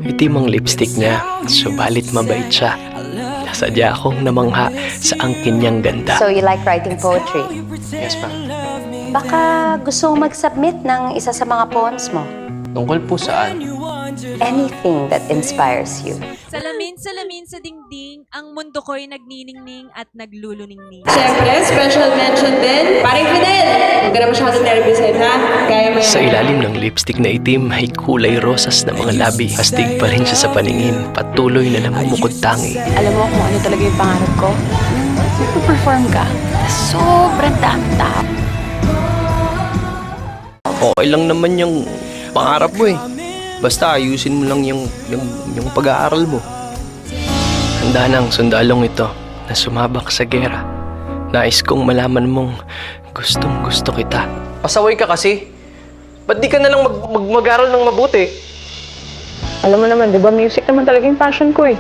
Itim ang lipstick niya, subalit mabait siya. Nasadya akong namangha sa angkin niyang ganda. So you like writing poetry? Yes, ma'am. Baka gusto mong mag-submit ng isa sa mga poems mo. Tungkol po saan? Anything that inspires you. Salamin sa dingding, ang mundo ko'y nagniningning at nagluluningning. Siyempre, special mention din, Paring Fidel! Huwag ka na masyado nervousin, ha? Kaya mo yan. Sa ilalim ng lipstick na itim ay kulay rosas na mga labi. Astig pa rin siya sa paningin, patuloy na namumukod tangi. Alam mo kung ano talaga yung pangarap ko? Mag-perform ka. Sobrang daming tao. Okay lang naman yung pangarap mo eh. Basta ayusin mo lang yung pag-aaral mo. Handa ng sundalong ito na sumabak sa gera. Nais kong malaman mong gustong gusto kita. Pasaway ka kasi. Ba't di ka na lang mag-aral ng mabuti? Alam mo naman, di ba music naman talaga yung passion ko eh.